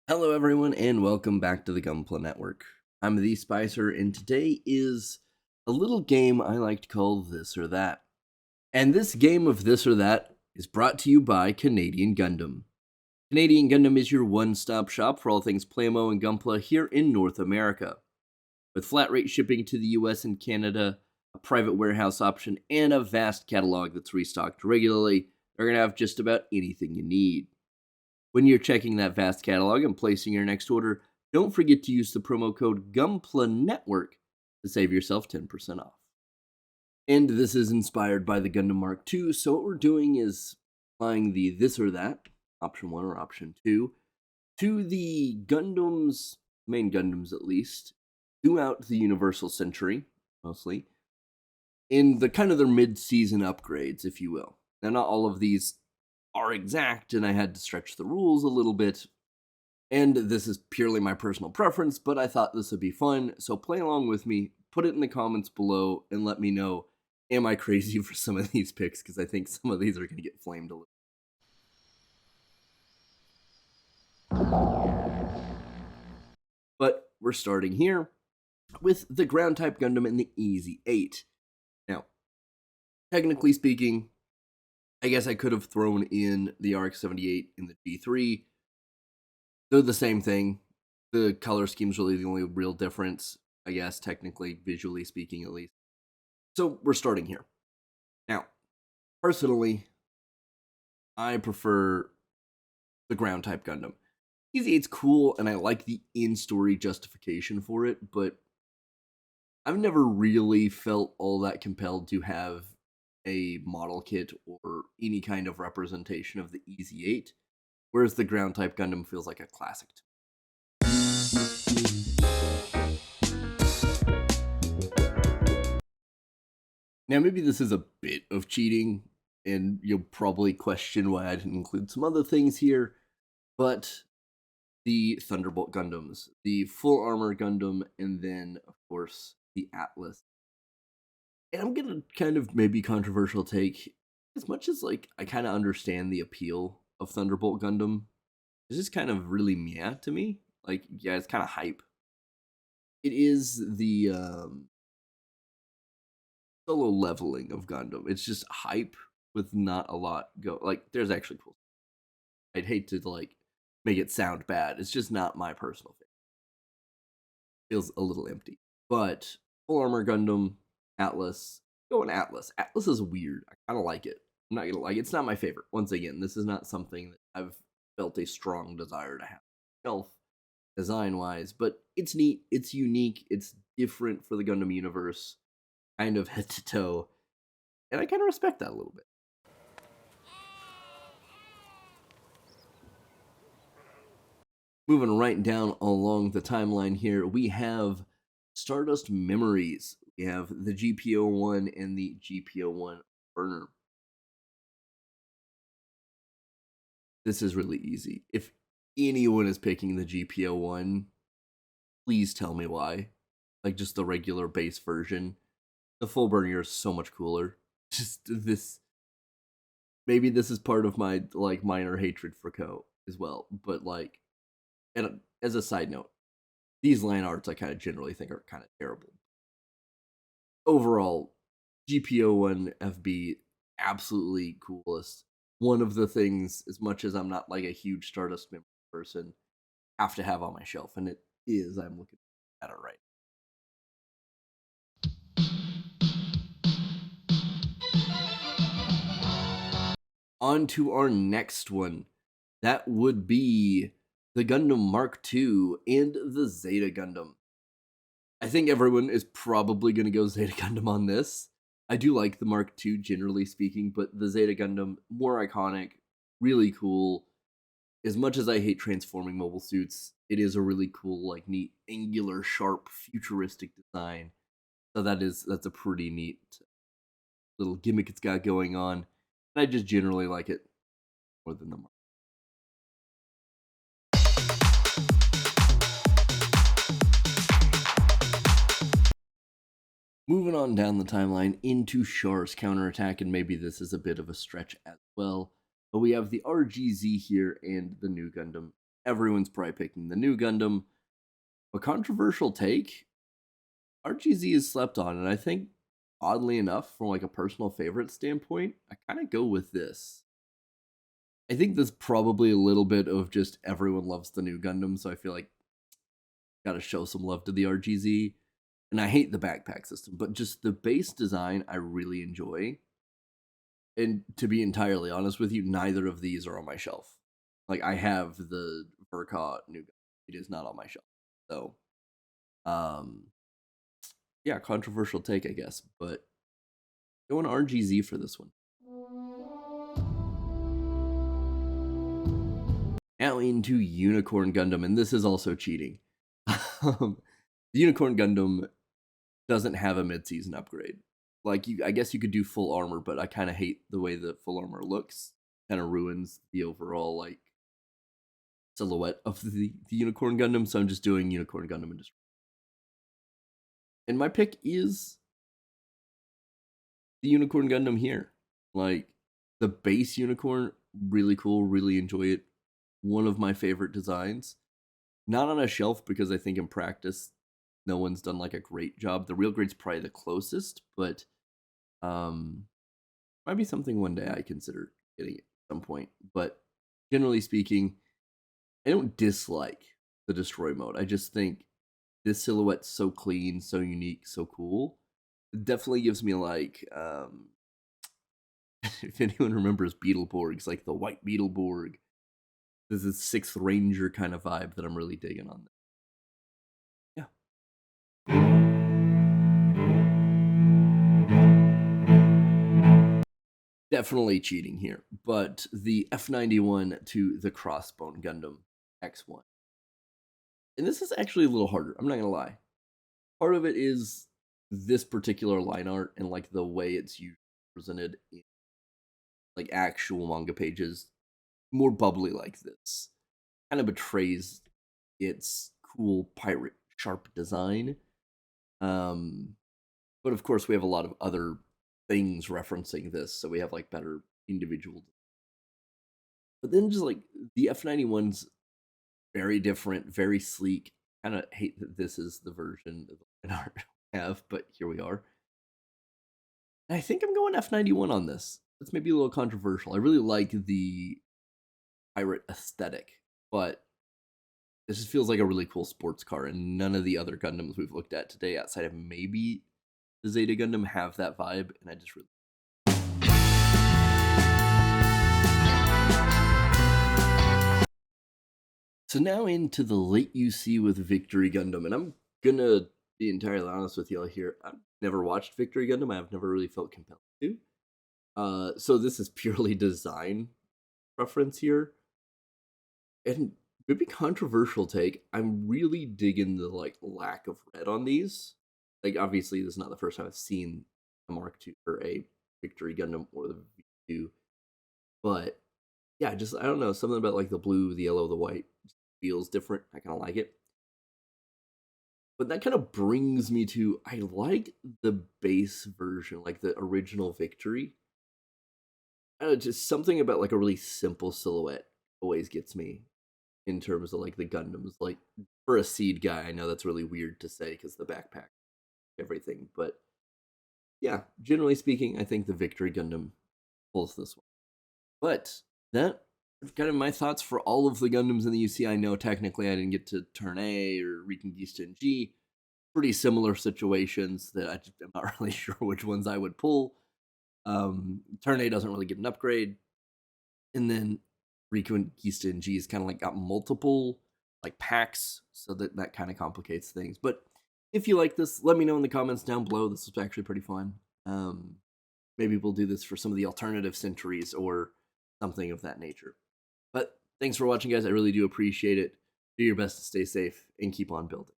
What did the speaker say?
Hello, everyone, and welcome back to the Gunpla Network. I'm the Spicer, and today is a little game I like to call This or That. And this game of This or That is brought to you by Canadian Gundam. Canadian Gundam is your one-stop shop for all things Playmo and Gunpla here in North America. With flat rate shipping to the US and Canada, a private warehouse option, and a vast catalog that's restocked regularly, they're going to have just about anything you need. When you're checking that vast catalog and placing your next order, don't forget to use the promo code Gunpla Network to save yourself 10% off. And this is inspired by the Gundam Mark II, so what we're doing is applying the this or that, option 1 or option 2, to the Gundams, main Gundams at least, throughout the Universal Century, mostly, in the kind of their mid-season upgrades, if you will. Now, not all of these are exact, and I had to stretch the rules a little bit. And this is purely my personal preference, but I thought this would be fun, so play along with me, put it in the comments below, and let me know, am I crazy for some of these picks, because I think some of these are going to get flamed a little. But we're starting here with the ground-type Gundam in the Easy 8. Now, technically speaking, I guess I could have thrown in the RX-78 in the G3. They're the same thing. The color scheme's really the only real difference, I guess, technically, visually speaking at least. So we're starting here. Now, personally, I prefer the ground type Gundam. Easy 8's cool, and I like the in-story justification for it, but I've never really felt all that compelled to have a model kit or any kind of representation of the Easy 8, whereas the ground type Gundam feels like a classic to me. Now, maybe this is a bit of cheating, and you'll probably question why I didn't include some other things here, but the Thunderbolt Gundams, the Full Armor Gundam, and then, of course, the Atlas. And I'm gonna kind of maybe controversial take, as much as, like, I kind of understand the appeal of Thunderbolt Gundam, it's just kind of really meh to me. Like, yeah, it's kind of hype. It is the solo leveling of Gundam. It's just hype with not a lot go. Like, there's actually cool. I'd hate to like make it sound bad. It's just not my personal favorite. Feels a little empty. But Full Armor Gundam, Atlas, going Atlas. Atlas is weird. I kind of like it. I'm not gonna like it. It's not my favorite. Once again, this is not something that I've felt a strong desire to have shelf design wise, but it's neat. It's unique. It's different for the Gundam universe, kind of head to toe, and I kind of respect that a little bit. Moving right down along the timeline here, we have Stardust Memories. We have the GPO1 and the GPO1 burner. This is really easy. If anyone is picking the GPO1, please tell me why. Like, just the regular base version. The full burner is so much cooler. Just this. Maybe this is part of my like minor hatred for Ko as well, but like, and as a side note, these line arts I kind of generally think are kind of terrible. Overall, GPO1 FB absolutely coolest. One of the things, as much as I'm not like a huge Stardust member person, have to have on my shelf, and it is. I'm looking at it right. On to our next one. That would be the Gundam Mark II and the Zeta Gundam. I think everyone is probably going to go Zeta Gundam on this. I do like the Mark II, generally speaking, but the Zeta Gundam, more iconic, really cool. As much as I hate transforming mobile suits, it is a really cool, like, neat, angular, sharp, futuristic design. So that's a pretty neat little gimmick it's got going on. And I just generally like it more than the Mark. Moving on down the timeline into Char's counterattack, and maybe this is a bit of a stretch as well. But we have the RGZ here and the new Gundam everyone's probably picking the new Gundam. A controversial take, RGZ is slept on, and I think oddly enough, from like a personal favorite standpoint, I kind of go with this. I think there's probably a little bit of just everyone loves the new Gundam, so I feel like gotta show some love to the RGZ. And I hate the backpack system, but just the base design I really enjoy. And to be entirely honest with you, neither of these are on my shelf. Like I have the Verka new Gundam. It is not on my shelf. So um yeah, controversial take, I guess, but going RGZ for this one. Now into Unicorn Gundam, and this is also cheating. The Unicorn Gundam doesn't have a mid-season upgrade. Like I guess you could do full armor, but I kind of hate the way the full armor looks. Kind of ruins the overall like silhouette of the Unicorn Gundam. So I'm just doing Unicorn Gundam and my pick is the Unicorn Gundam here. Like the base Unicorn, really cool, really enjoy it. One of my favorite designs. Not on a shelf because I think in practice no one's done like a great job. The real grade's probably the closest, but might be something one day I consider getting at some point. But generally speaking, I don't dislike the destroy mode. I just think this silhouette's so clean, so unique, so cool. It definitely gives me like if anyone remembers Beetleborgs, like the white Beetleborg. This is Sixth Ranger kind of vibe that I'm really digging on. Yeah. Definitely cheating here, but the F91 to the Crossbone Gundam X1. And this is actually a little harder, I'm not gonna lie. Part of it is this particular line art and like the way it's usually presented in like actual manga pages, more bubbly like this. Kind of betrays its cool pirate sharp design. But of course we have a lot of other things referencing this, so we have like better individual. But then just like the F91's very different, very sleek. Kind of hate that this is the version of the art we have, but here we are. And I think I'm going F91 on this. It's maybe a little controversial. I really like the pirate aesthetic, but this just feels like a really cool sports car, and none of the other Gundams we've looked at today, outside of maybe the Zeta Gundam, have that vibe, and I just really. So now into the late UC with Victory Gundam, and I'm gonna be entirely honest with y'all here. I've never watched Victory Gundam. I've never really felt compelled to. So this is purely design preference here, and maybe controversial take. I'm really digging the like lack of red on these. Like obviously, this is not the first time I've seen a Mark II or a Victory Gundam or the V2, but yeah, just I don't know, something about like the blue, the yellow, the white feels different. I kind of like it. But that kind of brings me to I like the base version, like the original Victory. I don't know, just something about like a really simple silhouette always gets me in terms of like the Gundams. Like for a seed guy, I know that's really weird to say because the backpack, everything. But yeah, generally speaking, I think the Victory Gundam pulls this one. But that kind of my thoughts for all of the Gundams in the UC. I know technically I didn't get to Turn A or Reconquista and G. Pretty similar situations that I'm not really sure which ones I would pull. Turn A doesn't really get an upgrade. And then Reconquista and G is kind of like got multiple like packs, so that kind of complicates things. But if you like this, let me know in the comments down below. This was actually pretty fun. Maybe we'll do this for some of the alternative centuries or something of that nature. But thanks for watching, guys. I really do appreciate it. Do your best to stay safe and keep on building.